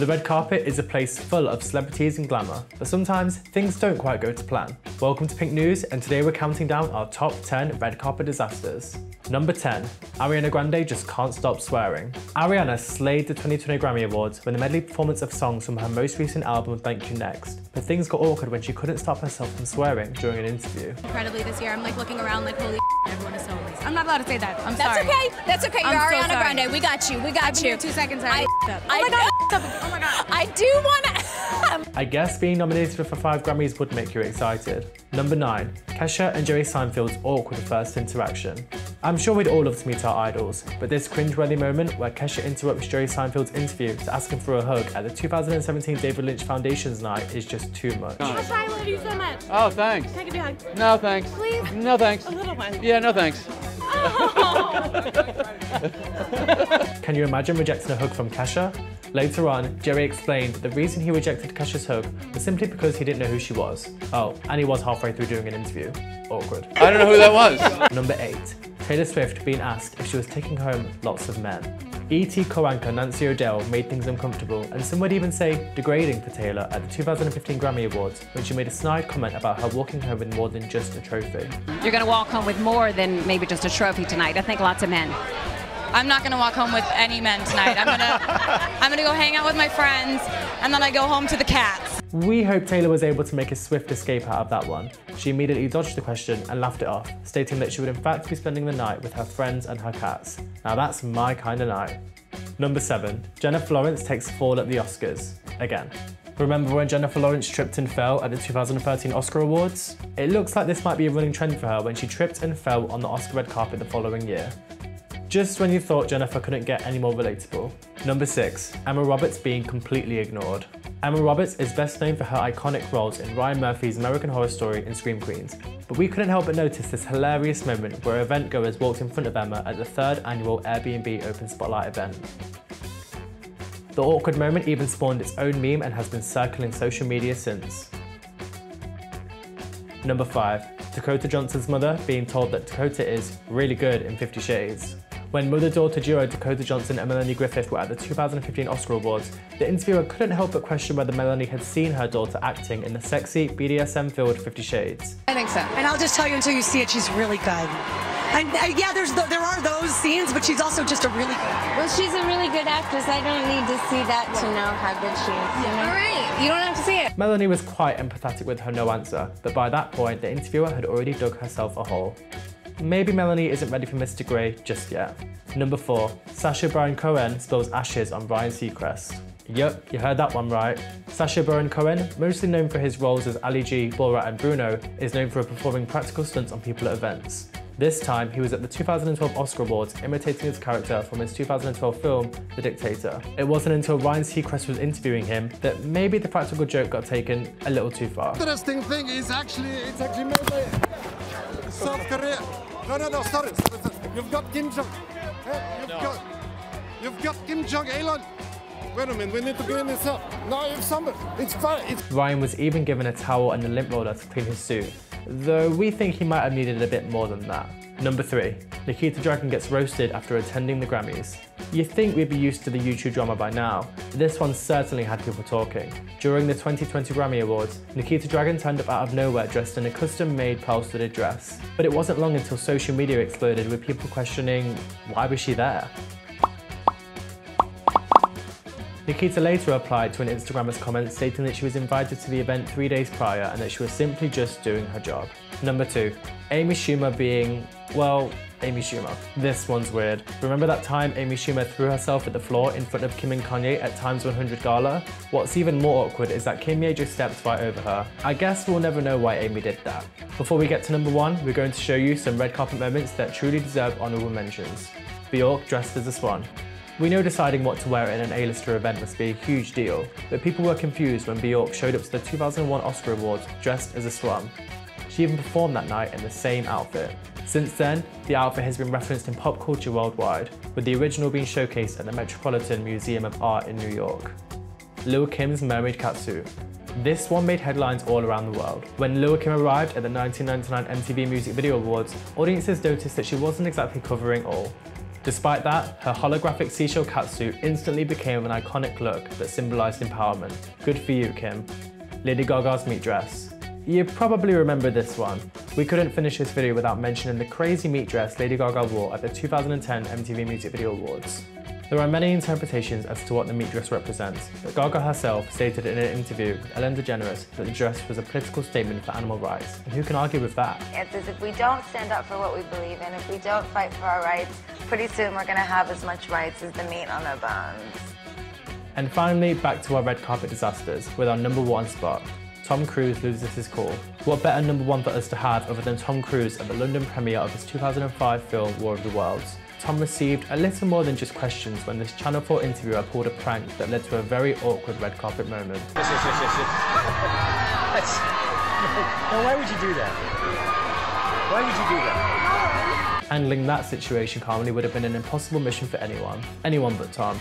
The red carpet is a place full of celebrities and glamour, but sometimes things don't quite go to plan. Welcome to Pink News, and today we're counting down our top 10 red carpet disasters. Number 10. Ariana Grande just can't stop swearing. Ariana slayed the 2020 Grammy Awards when the medley performance of songs from her most recent album Thank You Next, but things got awkward when she couldn't stop herself from swearing during an interview. Incredibly this year, I'm like looking around like holy everyone is so amazing. I'm not allowed to say that. I'm sorry. That's okay. That's okay. You're I'm Ariana Grande. We got you. We got you. 2 seconds. I up. Oh my god. Oh my god. I do want to. I guess being nominated for 5 Grammys would make you excited. Number 9. Kesha and Jerry Seinfeld's awkward first interaction. I'm sure we'd all love to meet our idols, but this cringeworthy moment where Kesha interrupts Jerry Seinfeld's interview to ask him for a hug at the 2017 David Lynch Foundation's night is just too much. Sasha, I love you so much. Oh, thanks. Can I give you a hug? No, thanks. Please? No, thanks. A little one. Yeah, no, thanks. Oh. Can you imagine rejecting a hug from Kesha? Later on, Jerry explained that the reason he rejected Kesha's hug was simply because he didn't know who she was. Oh, and he was halfway through doing an interview. Awkward. I don't know who that was. Number 8. Taylor Swift being asked if she was taking home lots of men. E.T. co-anchor Nancy O'Dell made things uncomfortable, and some would even say degrading for Taylor at the 2015 Grammy Awards when she made a snide comment about her walking home with more than just a trophy. You're going to walk home with more than maybe just a trophy tonight. I think lots of men. I'm not gonna walk home with any men tonight. I'm gonna go hang out with my friends, and then I go home to the cats. We hope Taylor was able to make a swift escape out of that one. She immediately dodged the question and laughed it off, stating that she would in fact be spending the night with her friends and her cats. Now that's my kind of night. Number 7. Jennifer Lawrence takes fall at the Oscars. Again. Remember when Jennifer Lawrence tripped and fell at the 2013 Oscar Awards? It looks like this might be a running trend for her when she tripped and fell on the Oscar red carpet the following year. Just when you thought Jennifer couldn't get any more relatable. Number 6. Emma Roberts being completely ignored. Emma Roberts is best known for her iconic roles in Ryan Murphy's American Horror Story and Scream Queens, but we couldn't help but notice this hilarious moment where eventgoers walked in front of Emma at the 3rd annual Airbnb Open Spotlight event. The awkward moment even spawned its own meme and has been circling social media since. Number 5. Dakota Johnson's mother being told that Dakota is really good in 50 Shades. When mother-daughter duo Dakota Johnson and Melanie Griffiths were at the 2015 Oscar Awards, the interviewer couldn't help but question whether Melanie had seen her daughter acting in the sexy, BDSM-filled 50 Shades. I think so. And I'll just tell you, until you see it, she's really good. And yeah, there are those scenes, but she's also just a really good actress. Well, she's a really good actress. I don't need to see that to know how good she is. You know? All right. You don't have to see it. Melanie was quite empathetic with her no answer, but by that point, the interviewer had already dug herself a hole. Maybe Melanie isn't ready for Mr. Grey just yet. Number 4. Sacha Baron Cohen spills ashes on Ryan Seacrest. Yup, you heard that one right. Sacha Baron Cohen, mostly known for his roles as Ali G, Borat and Bruno, is known for performing practical stunts on people at events. This time, he was at the 2012 Oscar Awards imitating his character from his 2012 film, The Dictator. It wasn't until Ryan Seacrest was interviewing him that maybe the practical joke got taken a little too far. The interesting thing is it's actually made by South Korea. No, sorry. You've got Kim Jong. You've got Kim Jong-il. Wait a minute, we need to clean this up. No, it's summer. It's fine. Ryan was even given a towel and a lint roller to clean his suit, though we think he might have needed a bit more than that. Number 3. Nikita Dragon gets roasted after attending the Grammys. You'd think we'd be used to the YouTube drama by now, but this one certainly had people talking. During the 2020 Grammy Awards, Nikita Dragon turned up out of nowhere dressed in a custom-made pearl-studded dress. But it wasn't long until social media exploded with people questioning, why was she there? Nikita later replied to an Instagrammer's comment stating that she was invited to the event 3 days prior and that she was simply just doing her job. Number 2. Amy Schumer being, well, Amy Schumer. This one's weird. Remember that time Amy Schumer threw herself at the floor in front of Kim and Kanye at Times 100 Gala? What's even more awkward is that Kanye just stepped right over her. I guess we'll never know why Amy did that. Before we get to number 1, we're going to show you some red carpet moments that truly deserve honourable mentions. Bjork dressed as a swan. We know deciding what to wear in an A-lister event must be a huge deal, but people were confused when Bjork showed up to the 2001 Oscar Awards dressed as a swan. She even performed that night in the same outfit. Since then, the outfit has been referenced in pop culture worldwide, with the original being showcased at the Metropolitan Museum of Art in New York. Lil Kim's mermaid catsuit. This one made headlines all around the world. When Lil Kim arrived at the 1999 MTV Music Video Awards, audiences noticed that she wasn't exactly covering all. Despite that, her holographic seashell catsuit instantly became an iconic look that symbolised empowerment. Good for you, Kim. Lady Gaga's meat dress. You probably remember this one. We couldn't finish this video without mentioning the crazy meat dress Lady Gaga wore at the 2010 MTV Music Video Awards. There are many interpretations as to what the meat dress represents, but Gaga herself stated in an interview with Ellen DeGeneres that the dress was a political statement for animal rights, and who can argue with that? It's as if we don't stand up for what we believe in, if we don't fight for our rights, pretty soon we're going to have as much rights as the meat on our bones. And finally, back to our red carpet disasters with our number 1 spot. Tom Cruise loses his cool. What better number 1 for us to have other than Tom Cruise at the London premiere of his 2005 film War of the Worlds? Tom received a little more than just questions when this Channel 4 interviewer pulled a prank that led to a very awkward red carpet moment. Yes. No, why would you do that? Why would you do that? Handling that situation calmly would have been an impossible mission for anyone but Tom.